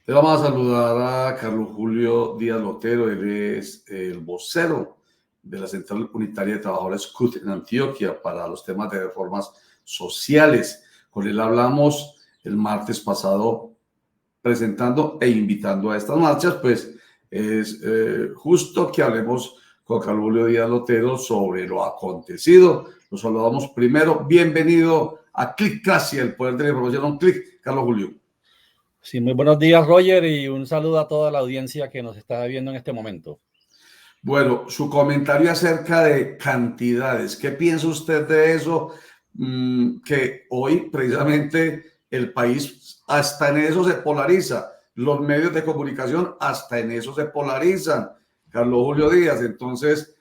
Le vamos a saludar a Carlos Julio Díaz Lotero. Él es el vocero de la Central Unitaria de Trabajadores CUT en Antioquia para los temas de reformas sociales. Con él hablamos el martes pasado presentando e invitando a estas marchas, pues es justo que hablemos con Carlos Julio Díaz Lotero sobre lo acontecido. Lo saludamos primero. Bienvenido a Clickracia, el poder de la información. Clic, Carlos Julio. Sí, muy buenos días, Roger, y un saludo a toda la audiencia que nos está viendo en este momento. Bueno, su comentario acerca de cantidades. ¿Qué piensa usted de eso? Que hoy precisamente el país hasta en eso se polariza. Los medios de comunicación hasta en eso se polarizan. Carlos Julio Díaz, entonces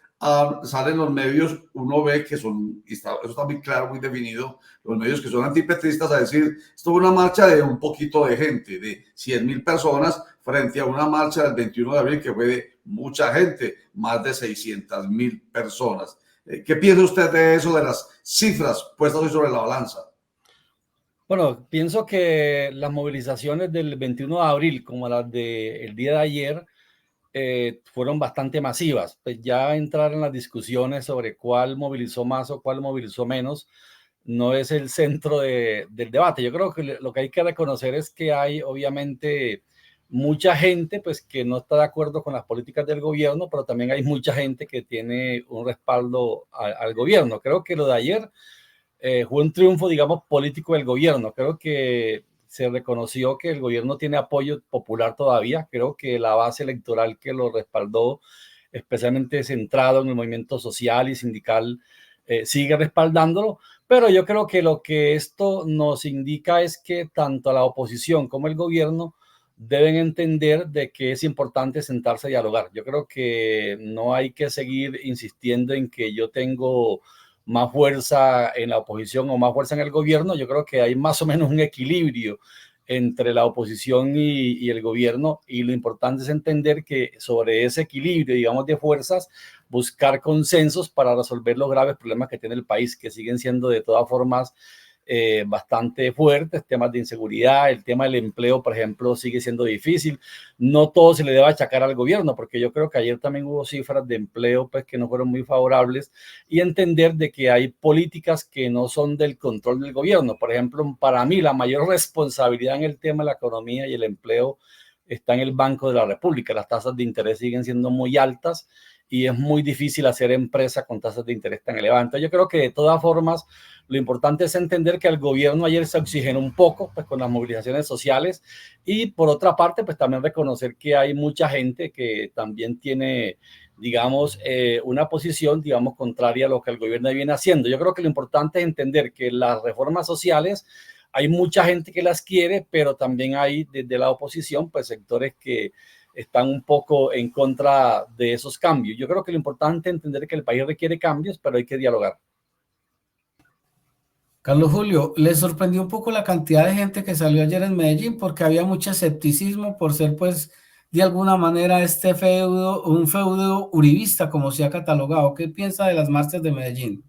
salen los medios, uno ve que son, eso está muy claro, muy definido, los medios que son antipetristas a decir, esto es una marcha de un poquito de gente, de 100,000 personas, frente a una marcha del 21 de abril que fue de mucha gente, más de 600,000 personas. ¿Qué piensa usted de eso, de las cifras puestas hoy sobre la balanza? Bueno, pienso que las movilizaciones del 21 de abril, como las del día de ayer, fueron bastante masivas. Pues ya entrar en las discusiones sobre cuál movilizó más o cuál movilizó menos no es el centro del debate. Yo creo que lo que hay que reconocer es que hay obviamente mucha gente pues que no está de acuerdo con las políticas del gobierno, pero también hay mucha gente que tiene un respaldo al gobierno. Creo que lo de ayer fue un triunfo, digamos, político del gobierno. Creo que se reconoció que el gobierno tiene apoyo popular todavía. Creo que la base electoral que lo respaldó, especialmente centrado en el movimiento social y sindical, sigue respaldándolo. Pero yo creo que lo que esto nos indica es que tanto la oposición como el gobierno deben entender de que es importante sentarse a dialogar. Yo creo que no hay que seguir insistiendo en que yo tengo más fuerza en la oposición o más fuerza en el gobierno. Yo creo que hay más o menos un equilibrio entre la oposición y el gobierno, y lo importante es entender que sobre ese equilibrio, digamos, de fuerzas, buscar consensos para resolver los graves problemas que tiene el país, que siguen siendo de todas formas bastante fuertes. Temas de inseguridad, el tema del empleo, por ejemplo, sigue siendo difícil. No todo se le debe achacar al gobierno, porque yo creo que ayer también hubo cifras de empleo pues, que no fueron muy favorables, y entender de que hay políticas que no son del control del gobierno. Por ejemplo, para mí la mayor responsabilidad en el tema de la economía y el empleo está en el Banco de la República. Las tasas de interés siguen siendo muy altas y es muy difícil hacer empresa con tasas de interés tan elevadas. Entonces yo creo que de todas formas lo importante es entender que el gobierno ayer se oxigenó un poco pues, con las movilizaciones sociales, y por otra parte pues también reconocer que hay mucha gente que también tiene, digamos, una posición, digamos, contraria a lo que el gobierno viene haciendo. Yo creo que lo importante es entender que las reformas sociales hay mucha gente que las quiere, pero también hay desde la oposición pues sectores que están un poco en contra de esos cambios. Yo creo que lo importante es entender que el país requiere cambios, pero hay que dialogar. Carlos Julio, ¿le sorprendió un poco la cantidad de gente que salió ayer en Medellín? Porque había mucho escepticismo por ser, pues, de alguna manera este feudo, un feudo uribista, como se ha catalogado. ¿Qué piensa de las marchas de Medellín?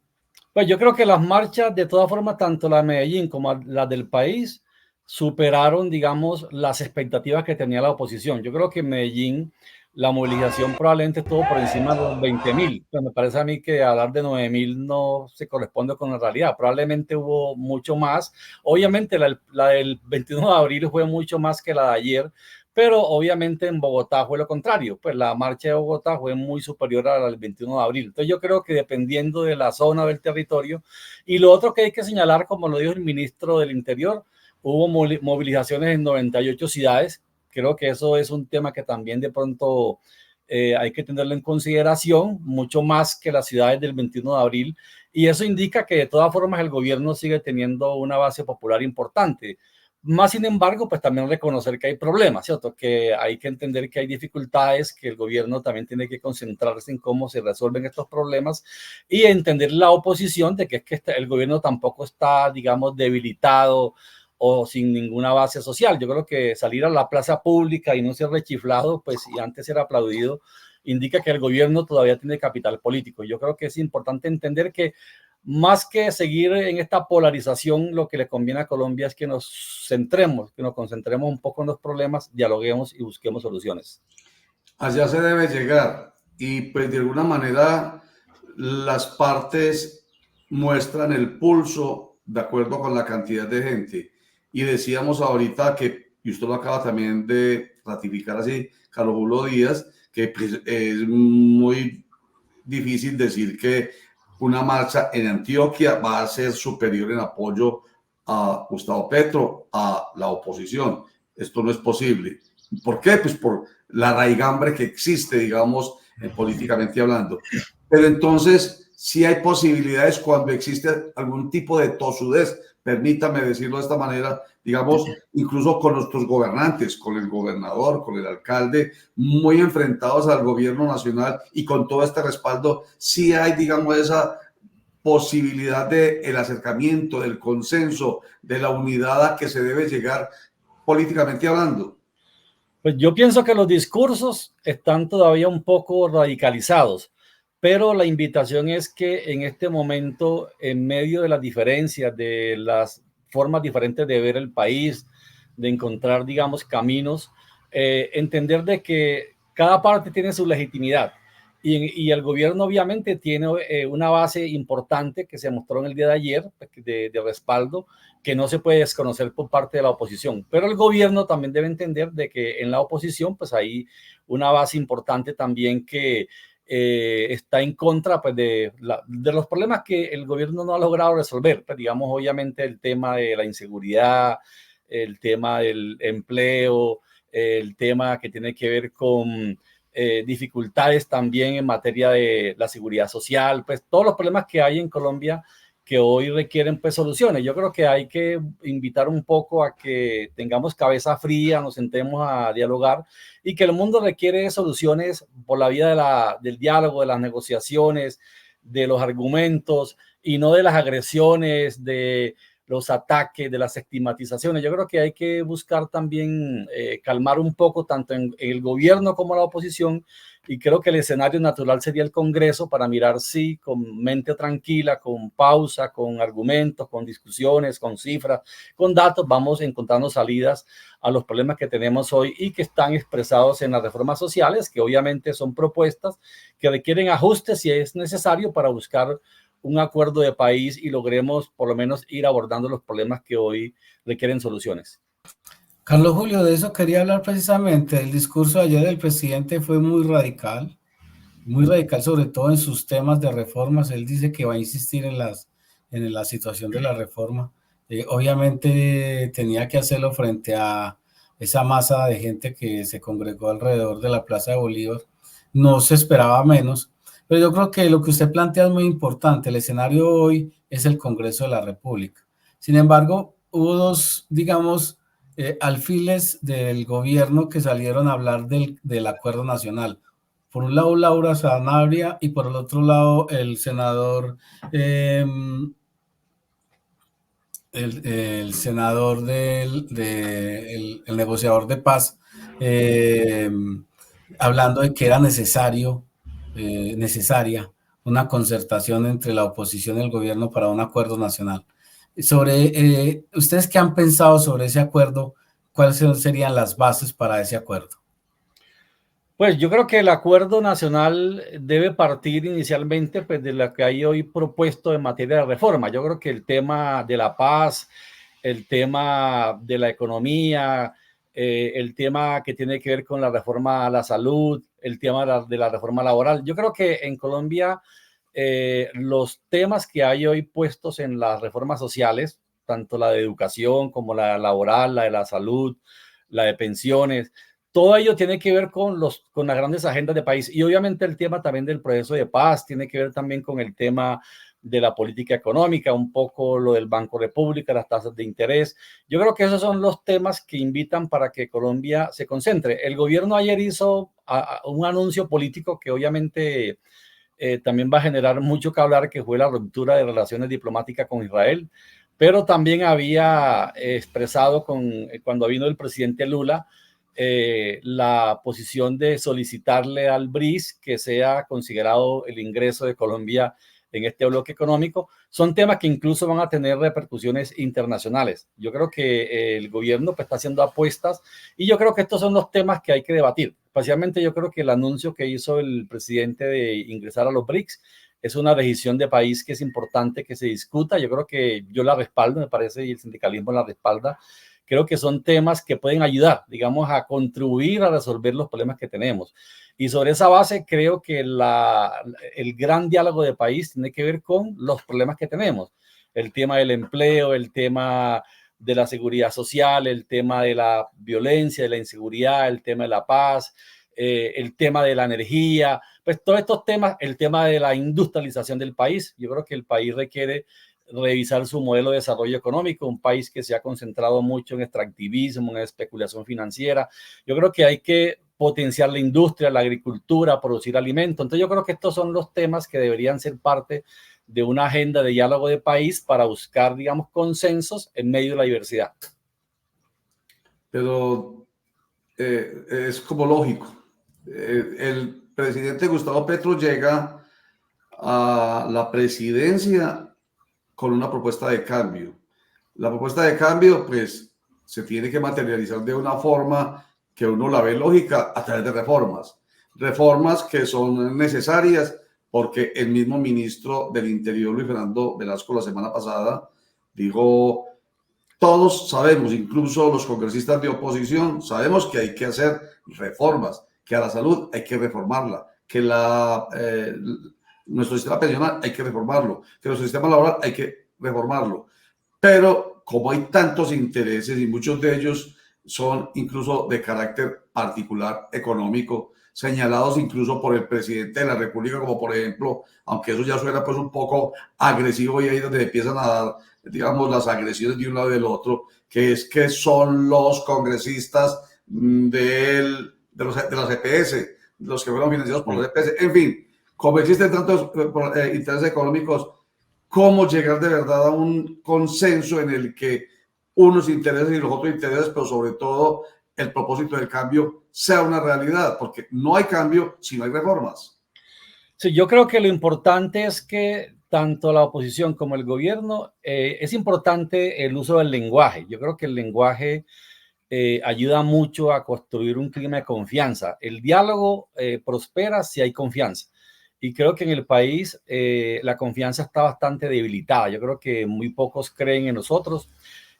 Pues yo creo que las marchas, de todas formas, tanto la de Medellín como las del país, superaron, digamos, las expectativas que tenía la oposición. Yo creo que en Medellín la movilización probablemente estuvo por encima de los 20,000. Pero me parece a mí que hablar de 9,000 no se corresponde con la realidad. Probablemente hubo mucho más. Obviamente la del 21 de abril fue mucho más que la de ayer, pero obviamente en Bogotá fue lo contrario. Pues la marcha de Bogotá fue muy superior a la del 21 de abril. Entonces yo creo que dependiendo de la zona del territorio, y lo otro que hay que señalar, como lo dijo el ministro del Interior, hubo movilizaciones en 98 ciudades. Creo que eso es un tema que también de pronto hay que tenerlo en consideración, mucho más que las ciudades del 21 de abril, y eso indica que de todas formas el gobierno sigue teniendo una base popular importante. Más sin embargo, pues también reconocer que hay problemas, ¿cierto? Que hay que entender que hay dificultades, que el gobierno también tiene que concentrarse en cómo se resuelven estos problemas, y entender la oposición de que es que el gobierno tampoco está, digamos, debilitado o sin ninguna base social. Yo creo que salir a la plaza pública y no ser rechiflado, pues, y antes ser aplaudido, indica que el gobierno todavía tiene capital político. Yo creo que es importante entender que más que seguir en esta polarización, lo que le conviene a Colombia es que nos centremos, que nos concentremos un poco en los problemas, dialoguemos y busquemos soluciones. Allá se debe llegar y pues de alguna manera las partes muestran el pulso de acuerdo con la cantidad de gente. Y decíamos ahorita que, y usted lo acaba también de ratificar así, Carlos Julio Díaz, que pues, es muy difícil decir que una marcha en Antioquia va a ser superior en apoyo a Gustavo Petro, a la oposición. Esto no es posible. ¿Por qué? Pues por la raigambre que existe, digamos, políticamente hablando. Pero entonces, sí hay posibilidades cuando existe algún tipo de tosudez, permítame decirlo de esta manera, digamos, incluso con nuestros gobernantes, con el gobernador, con el alcalde, muy enfrentados al gobierno nacional y con todo este respaldo, sí hay, digamos, esa posibilidad del acercamiento, del consenso, de la unidad a que se debe llegar políticamente hablando. Pues yo pienso que los discursos están todavía un poco radicalizados, pero la invitación es que en este momento, en medio de las diferencias, de las formas diferentes de ver el país, de encontrar, digamos, caminos, entender de que cada parte tiene su legitimidad y el gobierno obviamente tiene una base importante que se mostró en el día de ayer de respaldo que no se puede desconocer por parte de la oposición, pero el gobierno también debe entender de que en la oposición pues hay una base importante también que está en contra pues, de los problemas que el gobierno no ha logrado resolver. Pues, digamos, obviamente el tema de la inseguridad, el tema del empleo, el tema que tiene que ver con dificultades también en materia de la seguridad social, pues todos los problemas que hay en Colombia que hoy requieren pues soluciones. Yo creo que hay que invitar un poco a que tengamos cabeza fría, nos sentemos a dialogar y que el mundo requiere soluciones por la vía del diálogo, de las negociaciones, de los argumentos y no de las agresiones, de los ataques, de las estigmatizaciones. Yo creo que hay que buscar también calmar un poco tanto en el gobierno como la oposición y creo que el escenario natural sería el Congreso para mirar sí con mente tranquila, con pausa, con argumentos, con discusiones, con cifras, con datos, vamos encontrando salidas a los problemas que tenemos hoy y que están expresados en las reformas sociales, que obviamente son propuestas que requieren ajustes si es necesario para buscar un acuerdo de país y logremos por lo menos ir abordando los problemas que hoy requieren soluciones. Carlos Julio, de eso quería hablar precisamente. El discurso de ayer del presidente fue muy radical sobre todo en sus temas de reformas. Él dice que va a insistir en la situación de la reforma. Obviamente tenía que hacerlo frente a esa masa de gente que se congregó alrededor de la Plaza de Bolívar. No se esperaba menos, pero yo creo que lo que usted plantea es muy importante. El escenario hoy es el Congreso de la República. Sin embargo, hubo dos, digamos, alfiles del gobierno que salieron a hablar del acuerdo nacional. Por un lado, Laura Sanabria y por el otro lado, el senador, el senador el negociador de paz, hablando de que era necesaria una concertación entre la oposición y el gobierno para un acuerdo nacional. ¿Ustedes qué han pensado sobre ese acuerdo? ¿Cuáles serían las bases para ese acuerdo? Pues yo creo que el acuerdo nacional debe partir inicialmente pues, de lo que hay hoy propuesto en materia de reforma. Yo creo que el tema de la paz, el tema de la economía, el tema que tiene que ver con la reforma a la salud, el tema de la reforma laboral. Yo creo que en Colombia los temas que hay hoy puestos en las reformas sociales, tanto la de educación como la laboral, la de la salud, la de pensiones, todo ello tiene que ver con las grandes agendas de país y obviamente el tema también del proceso de paz tiene que ver también con el tema de la política económica, un poco lo del Banco República, las tasas de interés. Yo creo que esos son los temas que invitan para que Colombia se concentre. El gobierno ayer hizo un anuncio político que obviamente también va a generar mucho que hablar, que fue la ruptura de relaciones diplomáticas con Israel, pero también había expresado cuando vino el presidente Lula, la posición de solicitarle al BRICS que sea considerado el ingreso de Colombia en este bloque económico, son temas que incluso van a tener repercusiones internacionales. Yo creo que el gobierno pues, está haciendo apuestas y yo creo que estos son los temas que hay que debatir. Especialmente yo creo que el anuncio que hizo el presidente de ingresar a los BRICS es una decisión de país que es importante que se discuta. Yo creo que yo la respaldo, me parece, y el sindicalismo la respalda. Creo que son temas que pueden ayudar, digamos, a contribuir a resolver los problemas que tenemos. Y sobre esa base, creo que el gran diálogo de país tiene que ver con los problemas que tenemos. El tema del empleo, el tema de la seguridad social, el tema de la violencia, de la inseguridad, el tema de la paz, el tema de la energía, pues todos estos temas, el tema de la industrialización del país. Yo creo que el país requiere revisar su modelo de desarrollo económico, un país que se ha concentrado mucho en extractivismo, en especulación financiera. Yo creo que hay que potenciar la industria, la agricultura, producir alimentos. Entonces yo creo que estos son los temas que deberían ser parte de una agenda de diálogo de país para buscar, digamos, consensos en medio de la diversidad. Pero es como lógico. El presidente Gustavo Petro llega a la presidencia con una propuesta de cambio. La propuesta de cambio, pues, se tiene que materializar de una forma que uno la ve lógica a través de reformas. Reformas que son necesarias porque el mismo ministro del Interior, Luis Fernando Velasco, la semana pasada dijo, todos sabemos, incluso los congresistas de oposición, sabemos que hay que hacer reformas, que a la salud hay que reformarla, que nuestro sistema pensional hay que reformarlo, que nuestro sistema laboral hay que reformarlo. Pero como hay tantos intereses y muchos de ellos son incluso de carácter particular económico, señalados incluso por el presidente de la República, como por ejemplo, aunque eso ya suena pues un poco agresivo y ahí donde empiezan a dar, digamos, las agresiones de un lado y del otro, que es que son los congresistas de las EPS, los que fueron financiados por las EPS, en fin. Como existen tantos intereses económicos, ¿cómo llegar de verdad a un consenso en el que unos intereses y los otros intereses, pero sobre todo el propósito del cambio sea una realidad? Porque no hay cambio si no hay reformas. Sí, yo creo que lo importante es que tanto la oposición como el gobierno, es importante el uso del lenguaje. Yo creo que el lenguaje ayuda mucho a construir un clima de confianza. El diálogo prospera si hay confianza. Y creo que en el país la confianza está bastante debilitada. Yo creo que muy pocos creen en nosotros.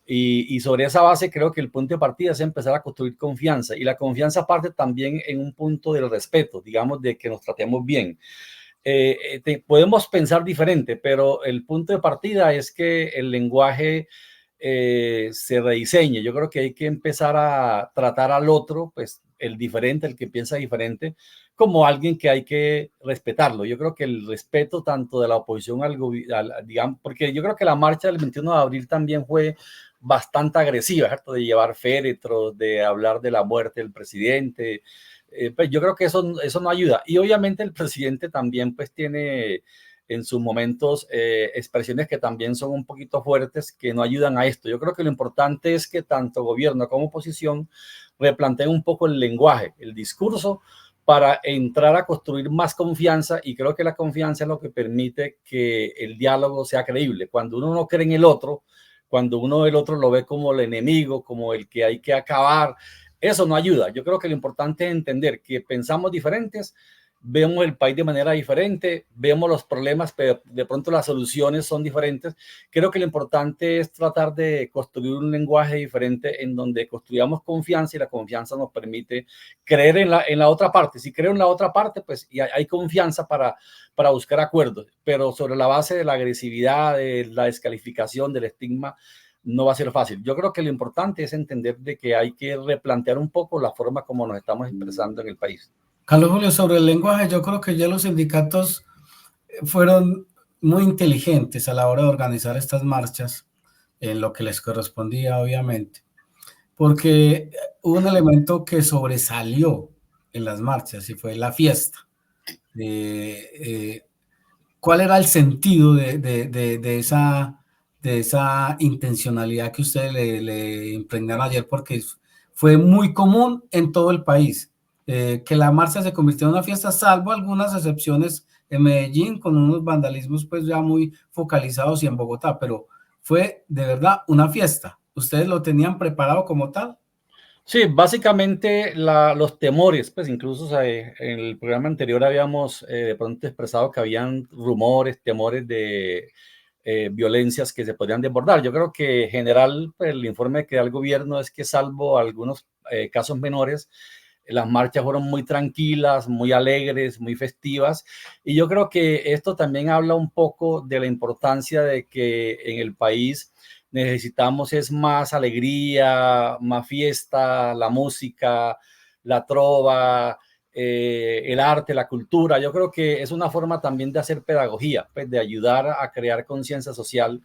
Y sobre esa base creo que el punto de partida es empezar a construir confianza. Y la confianza parte también en un punto del respeto, digamos, de que nos tratemos bien. Podemos pensar diferente, pero el punto de partida es que el lenguaje se rediseñe. Yo creo que hay que empezar a tratar al otro, pues el diferente, el que piensa diferente, como alguien que hay que respetarlo. Yo creo que el respeto tanto de la oposición digamos, porque yo creo que la marcha del 21 de abril también fue bastante agresiva, ¿cierto? De llevar féretros, de hablar de la muerte del presidente. Pues yo creo que eso no ayuda. Y obviamente el presidente también pues tiene en sus momentos expresiones que también son un poquito fuertes, que no ayudan a esto. Yo creo que lo importante es que tanto gobierno como oposición replanteen un poco el lenguaje, el discurso, para entrar a construir más confianza, y creo que la confianza es lo que permite que el diálogo sea creíble. Cuando uno no cree en el otro, cuando uno el otro lo ve como el enemigo, como el que hay que acabar, eso no ayuda. Yo creo que lo importante es entender que pensamos diferentes, vemos el país de manera diferente, vemos los problemas, pero de pronto las soluciones son diferentes. Creo que lo importante es tratar de construir un lenguaje diferente en donde construyamos confianza, y la confianza nos permite creer en la otra parte. Si creo en la otra parte, pues y hay confianza para buscar acuerdos, pero sobre la base de la agresividad, de la descalificación, del estigma, no va a ser fácil. Yo creo que lo importante es entender de que hay que replantear un poco la forma como nos estamos expresando en el país. Carlos Julio, sobre el lenguaje, yo creo que ya los sindicatos fueron muy inteligentes a la hora de organizar estas marchas, en lo que les correspondía, obviamente, porque hubo un elemento que sobresalió en las marchas y fue la fiesta. ¿Cuál era el sentido de esa intencionalidad que ustedes le impregnaron ayer? Porque fue muy común en todo el país. Que la marcha se convirtió en una fiesta, salvo algunas excepciones en Medellín con unos vandalismos pues ya muy focalizados y en Bogotá, pero fue de verdad una fiesta. ¿Ustedes lo tenían preparado como tal? Sí, básicamente los temores, pues incluso o sea, en el programa anterior habíamos de pronto expresado que habían rumores, temores de violencias que se podrían desbordar. Yo creo que en general pues, el informe que da el gobierno es que salvo algunos casos menores, las marchas fueron muy tranquilas, muy alegres, muy festivas. Y yo creo que esto también habla un poco de la importancia de que en el país necesitamos es más alegría, más fiesta, la música, la trova, el arte, la cultura. Yo creo que es una forma también de hacer pedagogía, pues, de ayudar a crear conciencia social.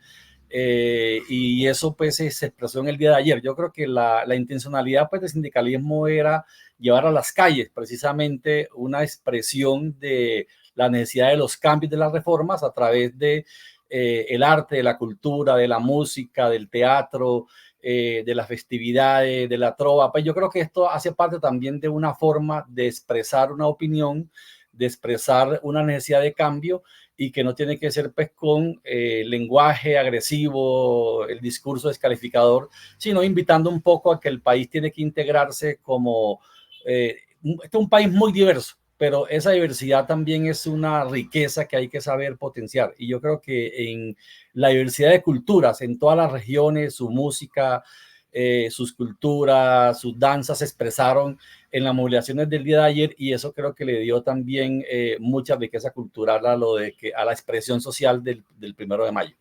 Y eso pues se expresó en el día de ayer. Yo creo que la intencionalidad pues del sindicalismo era llevar a las calles precisamente una expresión de la necesidad de los cambios de las reformas a través de el arte, de la cultura, de la música, del teatro, de las festividades, de la trova. Pues yo creo que esto hace parte también de una forma de expresar una opinión, de expresar una necesidad de cambio y que no tiene que ser pues con lenguaje agresivo, el discurso descalificador, sino invitando un poco a que el país tiene que integrarse como este es un país muy diverso, pero esa diversidad también es una riqueza que hay que saber potenciar. Y yo creo que en la diversidad de culturas, en todas las regiones, su música, sus culturas, sus danzas se expresaron en las movilizaciones del día de ayer y eso creo que le dio también mucha riqueza cultural a lo de que a la expresión social del 1 de mayo.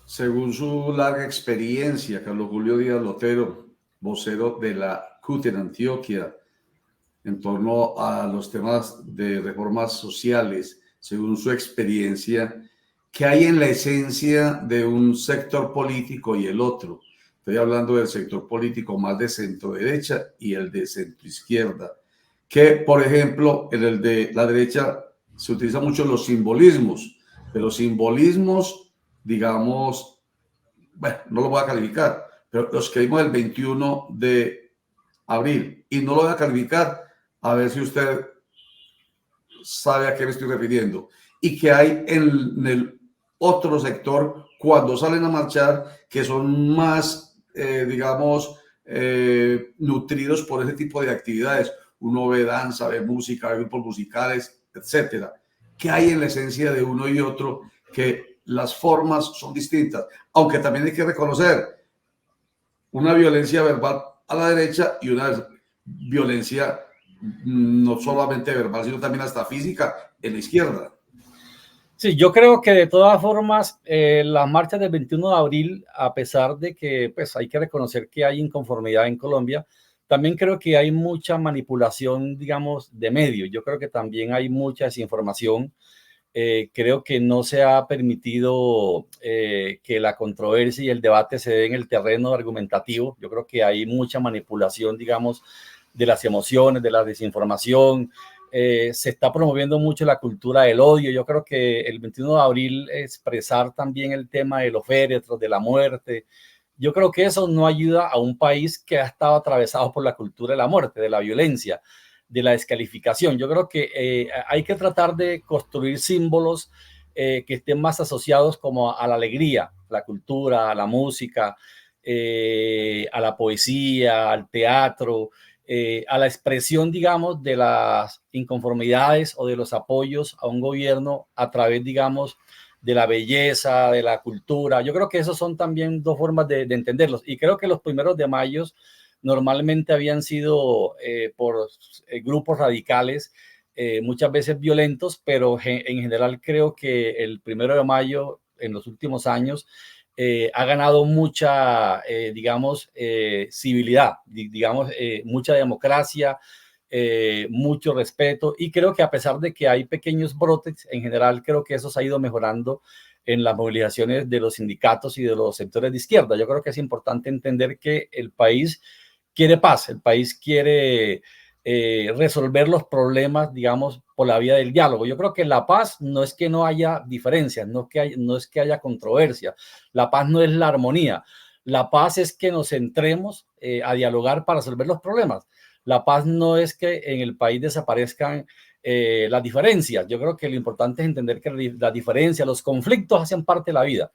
Según su larga experiencia, Carlos Julio Díaz Lotero, vocero de la CUT en Antioquia, en torno a los temas de reformas sociales, según su experiencia, ¿qué hay en la esencia de un sector político y el otro? Estoy hablando del sector político más de centro derecha y el de centro izquierda. Que, por ejemplo, en el de la derecha se utilizan mucho los simbolismos, pero simbolismos, digamos, bueno, no lo voy a calificar, pero los que vimos el 21 de abril, y no lo voy a calificar, a ver si usted sabe a qué me estoy refiriendo, y que hay en el otro sector cuando salen a marchar que son más, digamos, nutridos por ese tipo de actividades. Uno ve danza, ve música, ve grupos musicales, etcétera. ¿Qué hay en la esencia de uno y otro? Que las formas son distintas, aunque también hay que reconocer una violencia verbal a la derecha y una violencia no solamente verbal, sino también hasta física en la izquierda. Sí, yo creo que de todas formas las marchas del 21 de abril, a pesar de que pues, hay que reconocer que hay inconformidad en Colombia, también creo que hay mucha manipulación, digamos, de medios. Yo creo que también hay mucha desinformación. Creo que no se ha permitido que la controversia y el debate se dé en el terreno argumentativo. Yo creo que hay mucha manipulación, digamos, de las emociones, de la desinformación. Se está promoviendo mucho la cultura del odio. Yo creo que el 21 de abril expresar también el tema de los féretros, de la muerte. Yo creo que eso no ayuda a un país que ha estado atravesado por la cultura de la muerte, de la violencia, de la descalificación. Yo creo que hay que tratar de construir símbolos que estén más asociados como a la alegría, la cultura, a la música, a la poesía, al teatro, a la expresión, digamos, de las inconformidades o de los apoyos a un gobierno a través, digamos, de la belleza, de la cultura. Yo creo que esos son también dos formas de entenderlos. Y creo que los 1 de mayo normalmente habían sido por grupos radicales, muchas veces violentos, pero en general creo que el 1 de mayo en los últimos años ha ganado mucha, digamos, civilidad, digamos, mucha democracia, mucho respeto y creo que a pesar de que hay pequeños brotes, en general creo que eso se ha ido mejorando en las movilizaciones de los sindicatos y de los sectores de izquierda. Yo creo que es importante entender que el país quiere paz, el país quiere resolver los problemas, digamos, por la vía del diálogo. Yo creo que la paz no es que no haya diferencias, no es que haya controversia. La paz no es la armonía. La paz es que nos centremos a dialogar para resolver los problemas. La paz no es que en el país desaparezcan las diferencias. Yo creo que lo importante es entender que la diferencia, los conflictos hacen parte de la vida,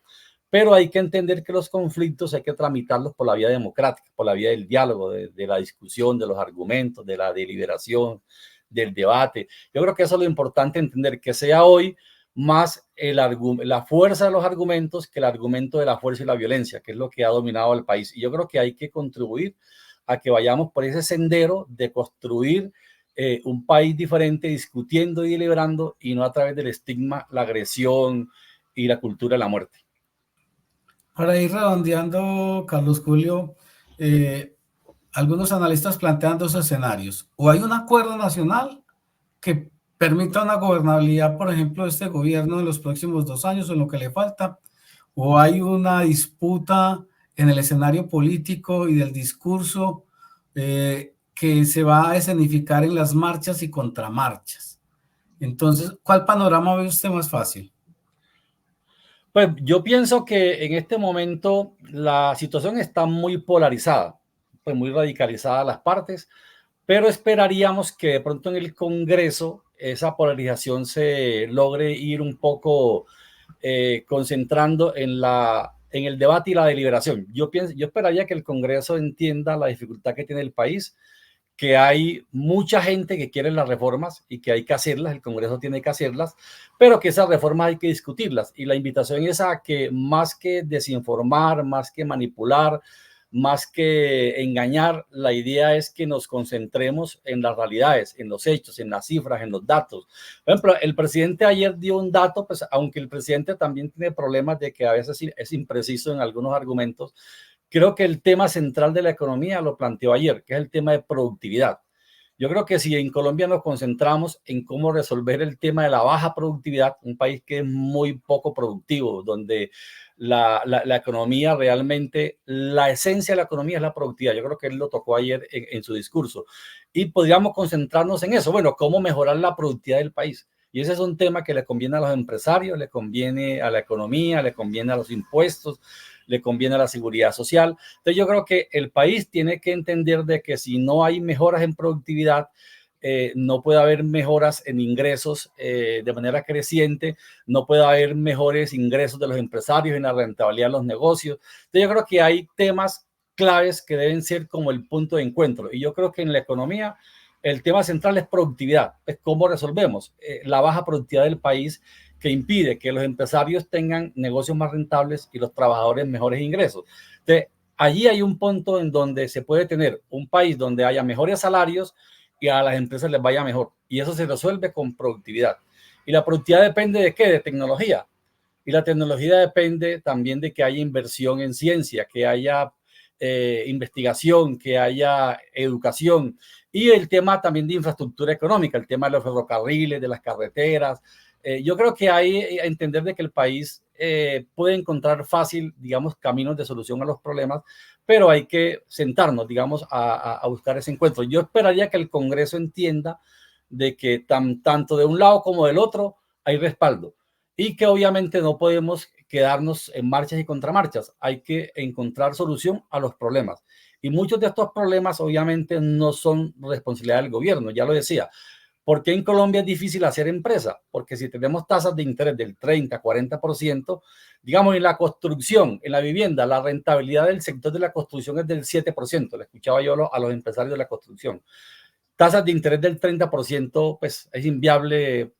pero hay que entender que los conflictos hay que tramitarlos por la vía democrática, por la vía del diálogo, de la discusión, de los argumentos, de la deliberación, del debate. Yo creo que eso es lo importante, entender que sea hoy más la fuerza de los argumentos que el argumento de la fuerza y la violencia, que es lo que ha dominado al país. Y yo creo que hay que contribuir a que vayamos por ese sendero de construir un país diferente, discutiendo y deliberando, y no a través del estigma, la agresión y la cultura de la muerte. Para ir redondeando, Carlos Julio, algunos analistas plantean dos escenarios. O hay un acuerdo nacional que permita una gobernabilidad, por ejemplo, de este gobierno en los próximos 2 años, en lo que le falta, o hay una disputa en el escenario político y del discurso que se va a escenificar en las marchas y contramarchas. Entonces, ¿cuál panorama ve usted más fácil? Pues yo pienso que en este momento la situación está muy polarizada, pues muy radicalizada las partes, pero esperaríamos que de pronto en el Congreso esa polarización se logre ir un poco concentrando en el debate y la deliberación. Yo esperaría que el Congreso entienda la dificultad que tiene el país, que hay mucha gente que quiere las reformas y que hay que hacerlas, el Congreso tiene que hacerlas, pero que esas reformas hay que discutirlas. Y la invitación es a que más que desinformar, más que manipular, más que engañar, la idea es que nos concentremos en las realidades, en los hechos, en las cifras, en los datos. Por ejemplo, el presidente ayer dio un dato, pues aunque el presidente también tiene problemas de que a veces es impreciso en algunos argumentos, creo que el tema central de la economía lo planteó ayer, que es el tema de productividad. Yo creo que si en Colombia nos concentramos en cómo resolver el tema de la baja productividad, un país que es muy poco productivo, donde la economía realmente, la esencia de la economía es la productividad. Yo creo que él lo tocó ayer en su discurso. Y podríamos concentrarnos en eso. Bueno, cómo mejorar la productividad del país. Y ese es un tema que le conviene a los empresarios, le conviene a la economía, le conviene a los impuestos, le conviene a la seguridad social. Entonces yo creo que el país tiene que entender de que si no hay mejoras en productividad, no puede haber mejoras en ingresos de manera creciente, no puede haber mejores ingresos de los empresarios en la rentabilidad de los negocios. Entonces yo creo que hay temas claves que deben ser como el punto de encuentro. Y yo creo que en la economía el tema central es productividad, es cómo resolvemos la baja productividad del país, que impide que los empresarios tengan negocios más rentables y los trabajadores mejores ingresos. Entonces, allí hay un punto en donde se puede tener un país donde haya mejores salarios y a las empresas les vaya mejor. Y eso se resuelve con productividad. Y la productividad depende de qué? De tecnología. Y la tecnología depende también de que haya inversión en ciencia, que haya investigación, que haya educación. Y el tema también de infraestructura económica, el tema de los ferrocarriles, de las carreteras. Yo creo que hay que entender de que el país puede encontrar fácil, digamos, caminos de solución a los problemas, pero hay que sentarnos, digamos, a buscar ese encuentro. Yo esperaría que el Congreso entienda de que tanto de un lado como del otro hay respaldo y que obviamente no podemos quedarnos en marchas y contramarchas. Hay que encontrar solución a los problemas. Y muchos de estos problemas obviamente no son responsabilidad del gobierno, ya lo decía. ¿Por qué en Colombia es difícil hacer empresa? Porque si tenemos tasas de interés del 30, 40%, digamos en la construcción, en la vivienda, la rentabilidad del sector de la construcción es del 7%. Le escuchaba yo a los empresarios de la construcción. Tasas de interés del 30%, pues es inviable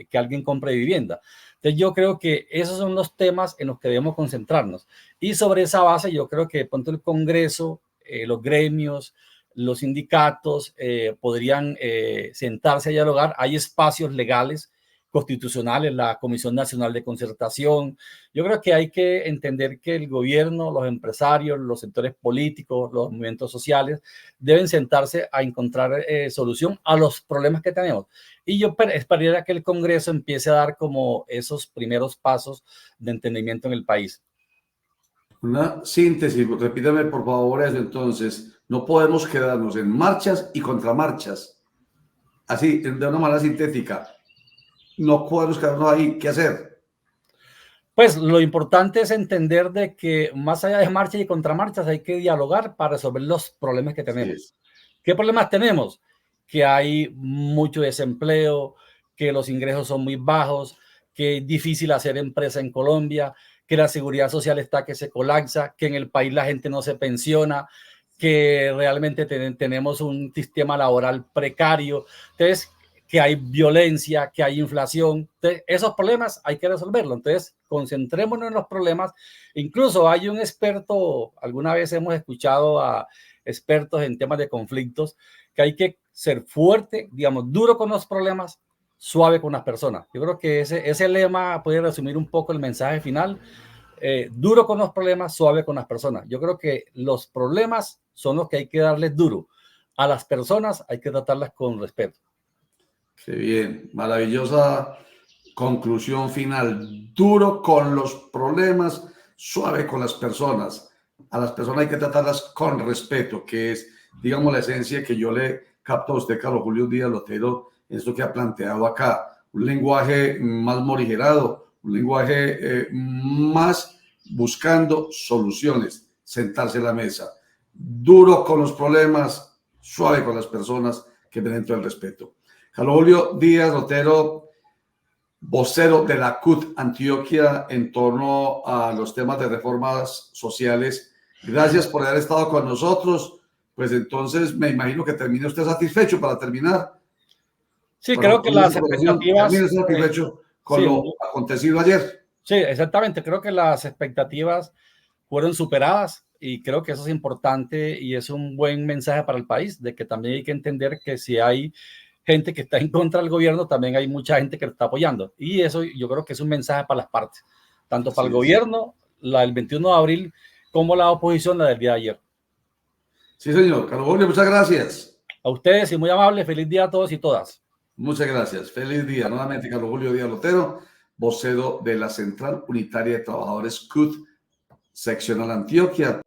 que alguien compre vivienda. Entonces yo creo que esos son los temas en los que debemos concentrarnos. Y sobre esa base yo creo que de pronto el Congreso, los gremios, los sindicatos podrían sentarse a dialogar. Hay espacios legales, constitucionales, la Comisión Nacional de Concertación. Yo creo que hay que entender que el gobierno, los empresarios, los sectores políticos, los movimientos sociales deben sentarse a encontrar solución a los problemas que tenemos. Y yo esperaría que el Congreso empiece a dar como esos primeros pasos de entendimiento en el país. Una síntesis, repítame por favor eso entonces. No podemos quedarnos en marchas y contramarchas. Así, de una manera sintética. No podemos quedarnos ahí. ¿Qué hacer? Pues lo importante es entender de que más allá de marchas y contramarchas hay que dialogar para resolver los problemas que tenemos. Sí. ¿Qué problemas tenemos? que hay mucho desempleo, que los ingresos son muy bajos, que es difícil hacer empresa en Colombia, que la seguridad social está que se colapsa, que en el país la gente no se pensiona, que realmente tenemos un sistema laboral precario, entonces que hay violencia, que hay inflación. Entonces, esos problemas hay que resolverlos. Entonces, concentrémonos en los problemas. Incluso hay un experto, alguna vez hemos escuchado a expertos en temas de conflictos, que hay que ser fuerte, digamos, duro con los problemas, suave con las personas. Yo creo que ese lema puede resumir un poco el mensaje final. Duro con los problemas, suave con las personas. Yo creo que los problemas son los que hay que darles duro. A las personas hay que tratarlas con respeto. Qué bien, maravillosa conclusión final. Duro con los problemas, suave con las personas. A las personas hay que tratarlas con respeto, que es, digamos, la esencia que yo le capto a usted, Carlos Julio Díaz Lotero, en esto que ha planteado acá. Un lenguaje más morigerado, un lenguaje más buscando soluciones, sentarse a la mesa. Duro con los problemas, suave con las personas, que ven dentro del respeto. Carlos Julio Díaz Lotero, vocero de la CUT Antioquia en torno a los temas de reformas sociales. Gracias por haber estado con nosotros. Pues entonces me imagino que termine usted satisfecho para terminar. Sí, creo que las expectativas... Termine satisfecho con lo acontecido ayer. Sí, exactamente. Creo que las expectativas fueron superadas y creo que eso es importante y es un buen mensaje para el país, de que también hay que entender que si hay gente que está en contra del gobierno, también hay mucha gente que lo está apoyando. Y eso yo creo que es un mensaje para las partes, tanto para el gobierno, la del 21 de abril, como la oposición, la del día de ayer. Sí, señor. Carlos Julio, muchas gracias. A ustedes y muy amable. Feliz día a todos y todas. Muchas gracias. Feliz día. Nuevamente, Carlos Julio Díaz Lotero, vocero de la Central Unitaria de Trabajadores CUT, seccional Antioquia.